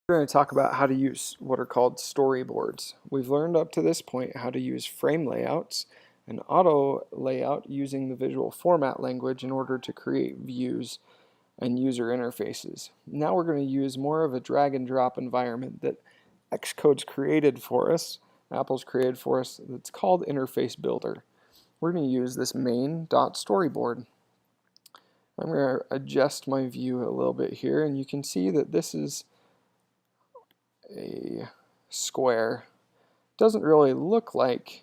We're going to talk about how to use what are called storyboards. We've learned up to this point how to use frame layouts and auto layout using the visual format language in order to create views and user interfaces. Now we're going to use more of a drag and drop environment that Xcode's created for us, Apple's created for us, that's called Interface Builder. We're going to use this main.storyboard. I'm going to adjust my view a little bit here, and you can see that this is a square. Doesn't really look like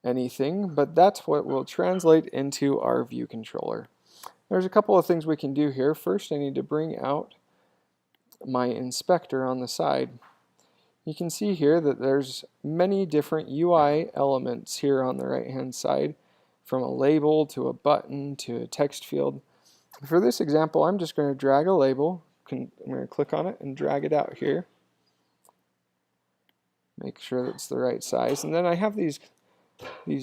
anything, but that's what will translate into our view controller. There's a couple of things we can do here. First, I need to bring out my inspector on the side. You can see here that there's many different UI elements here on the right hand side, from a label to a button to a text field. For this example, I'm just going to drag a label. I'm going to click on it and drag it out here. Make sure that's the right size, and then I have these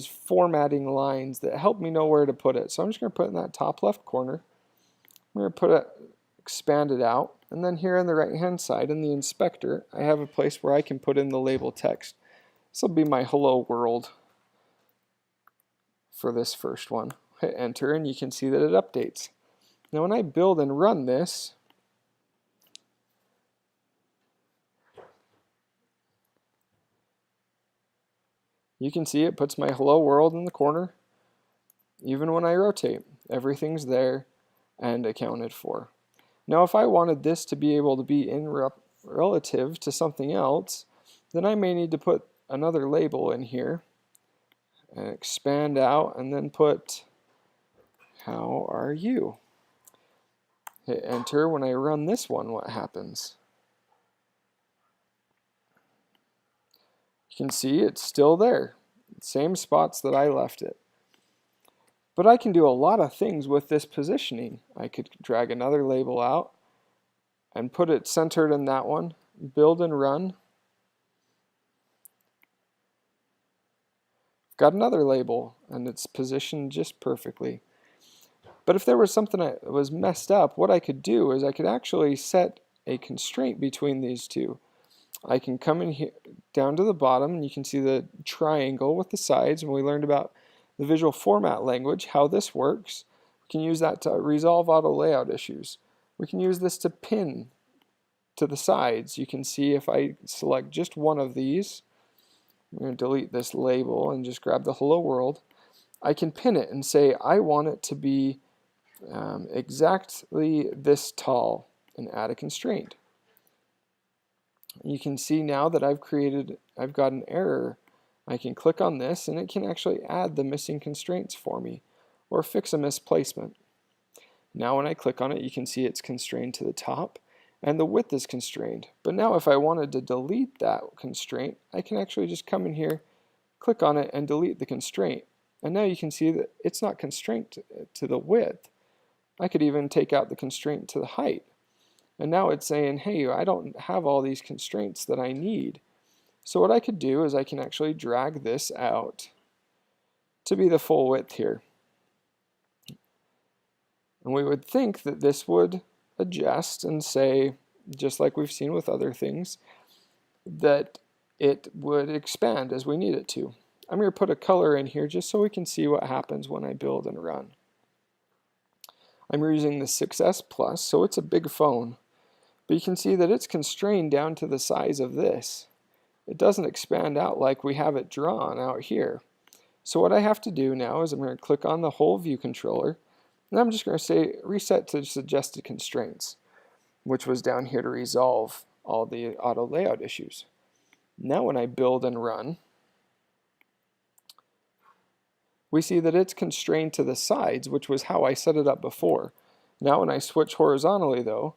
formatting lines that help me know where to put it. So I'm just going to put it in that top left corner. I'm going to put it, expand it out, and then here on the right hand side in the inspector I have a place where I can put in the label text. This will be my hello world for this first one. Hit enter and you can see that it updates. Now when I build and run this, you can see it puts my hello world in the corner. Even when I rotate, everything's there and accounted for. Now if I wanted this to be able to be in relative to something else, then I may need to put another label in here and expand out and then put how are you? Hit enter. When I run this one, what happens? You can see it's still there. Same spots that I left it. But I can do a lot of things with this positioning. I could drag another label out and put it centered in that one, build and run. Got another label and it's positioned just perfectly. But if there was something that was messed up, what I could do is I could actually set a constraint between these two. I can come in here down to the bottom and you can see the triangle with the sides, and we learned about the visual format language, how this works. We can use that to resolve auto layout issues. We can use this to pin to the sides. You can see if I select just one of these, I'm going to delete this label and just grab the hello world. I can pin it and say I want it to be exactly this tall and add a constraint. You can see now that I've got an error. I can click on this and it can actually add the missing constraints for me or fix a misplacement. Now when I click on it, you can see it's constrained to the top and the width is constrained. But now if I wanted to delete that constraint, I can actually just come in here, click on it and delete the constraint. And now you can see that it's not constrained to the width. I could even take out the constraint to the height. And now it's saying, hey, I don't have all these constraints that I need. So what I could do is I can actually drag this out to be the full width here. And we would think that this would adjust and say, just like we've seen with other things, that it would expand as we need it to. I'm going to put a color in here just so we can see what happens when I build and run. I'm using the 6S Plus, so it's a big phone. But you can see that it's constrained down to the size of this. It doesn't expand out like we have it drawn out here. So what I have to do now is I'm going to click on the whole view controller, and I'm just going to say reset to suggested constraints, which was down here to resolve all the auto layout issues. Now when I build and run, we see that it's constrained to the sides, which was how I set it up before. Now when I switch horizontally though,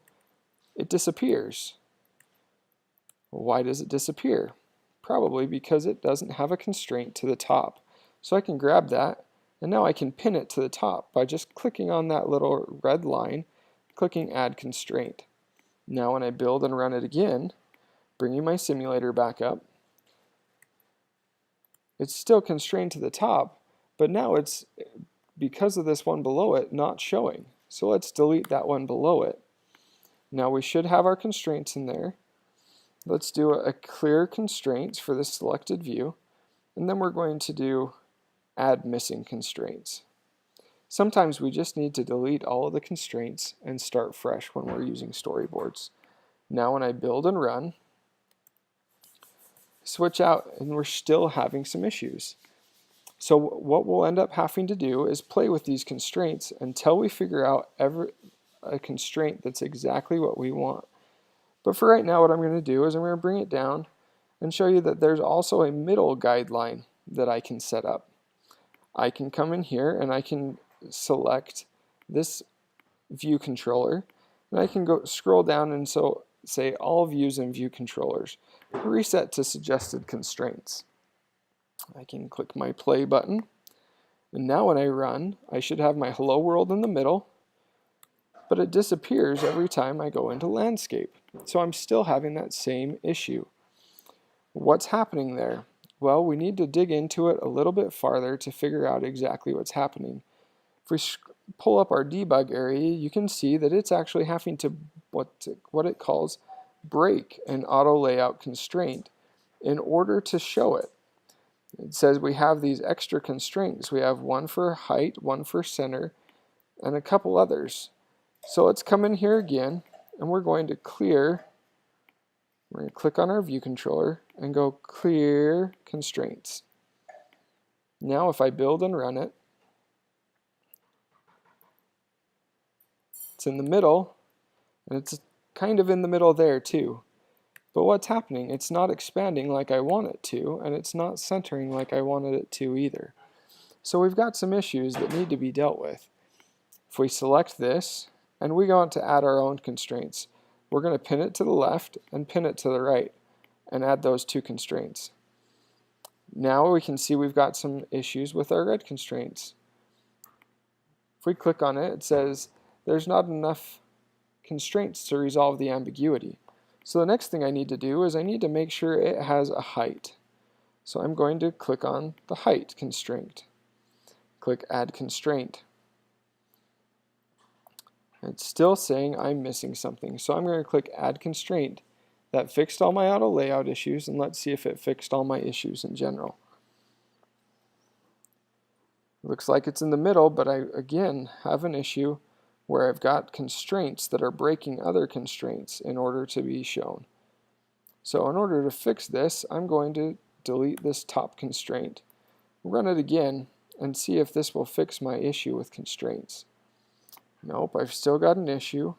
it disappears. Why does it disappear? Probably because it doesn't have a constraint to the top. So I can grab that and now I can pin it to the top by just clicking on that little red line, clicking add constraint. Now when I build and run it again, bringing my simulator back up, it's still constrained to the top, but now it's, because of this one below it, not showing. So let's delete that one below it. Now we should have our constraints in there. Let's do a clear constraints for the selected view, and then we're going to do add missing constraints. Sometimes we just need to delete all of the constraints and start fresh when we're using storyboards. Now when I build and run, switch out, and we're still having some issues. So what we'll end up having to do is play with these constraints until we figure out a constraint that's exactly what we want. But for right now, what I'm going to do is I'm going to bring it down and show you that there's also a middle guideline that I can set up. I can come in here and I can select this view controller, and I can go scroll down and say all views and view controllers, reset to suggested constraints. I can click my play button, and now when I run, I should have my hello world in the middle, but it disappears every time I go into landscape. So I'm still having that same issue. What's happening there? Well, we need to dig into it a little bit farther to figure out exactly what's happening. If we pull up our debug area, you can see that it's actually having to what it calls break an auto layout constraint in order to show it. It says we have these extra constraints. We have one for height, one for center, and a couple others. So let's come in here again, and we're going to clear. We're going to click on our view controller and go clear constraints. Now if I build and run it, it's in the middle, and it's kind of in the middle there too. But what's happening? It's not expanding like I want it to, and it's not centering like I wanted it to either. So we've got some issues that need to be dealt with. If we select this, and we go on to add our own constraints, we're going to pin it to the left and pin it to the right, and add those two constraints. Now we can see we've got some issues with our red constraints. If we click on it, it says there's not enough constraints to resolve the ambiguity. So the next thing I need to do is I need to make sure it has a height. So I'm going to click on the height constraint. Click add constraint. It's still saying I'm missing something. So I'm going to click add constraint. That fixed all my auto layout issues, and let's see if it fixed all my issues in general. Looks like it's in the middle, but I again have an issue where I've got constraints that are breaking other constraints in order to be shown. So in order to fix this, I'm going to delete this top constraint, run it again, and see if this will fix my issue with constraints. Nope, I've still got an issue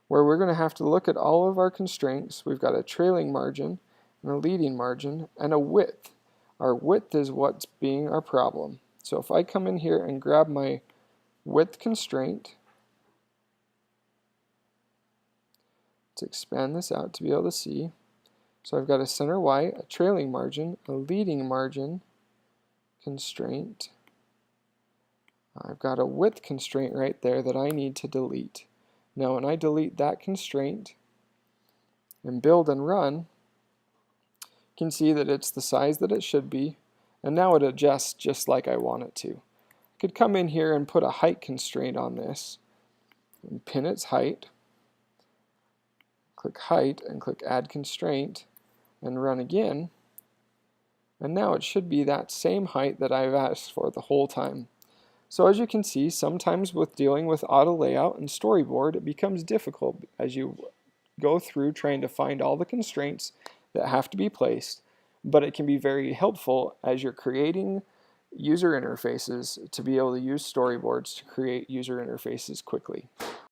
where we're going to have to look at all of our constraints. We've got a trailing margin, and a leading margin, and a width. Our width is what's being our problem. So if I come in here and grab my width constraint, to expand this out to be able to see. So I've got a center white, a trailing margin, a leading margin constraint. I've got a width constraint right there that I need to delete. Now when I delete that constraint and build and run, you can see that it's the size that it should be, and now it adjusts just like I want it to. I could come in here and put a height constraint on this and pin its height. Click height and click add constraint and run again, and now it should be that same height that I've asked for the whole time. So as you can see, sometimes with dealing with auto layout and storyboard, it becomes difficult as you go through trying to find all the constraints that have to be placed, but it can be very helpful as you're creating user interfaces to be able to use storyboards to create user interfaces quickly.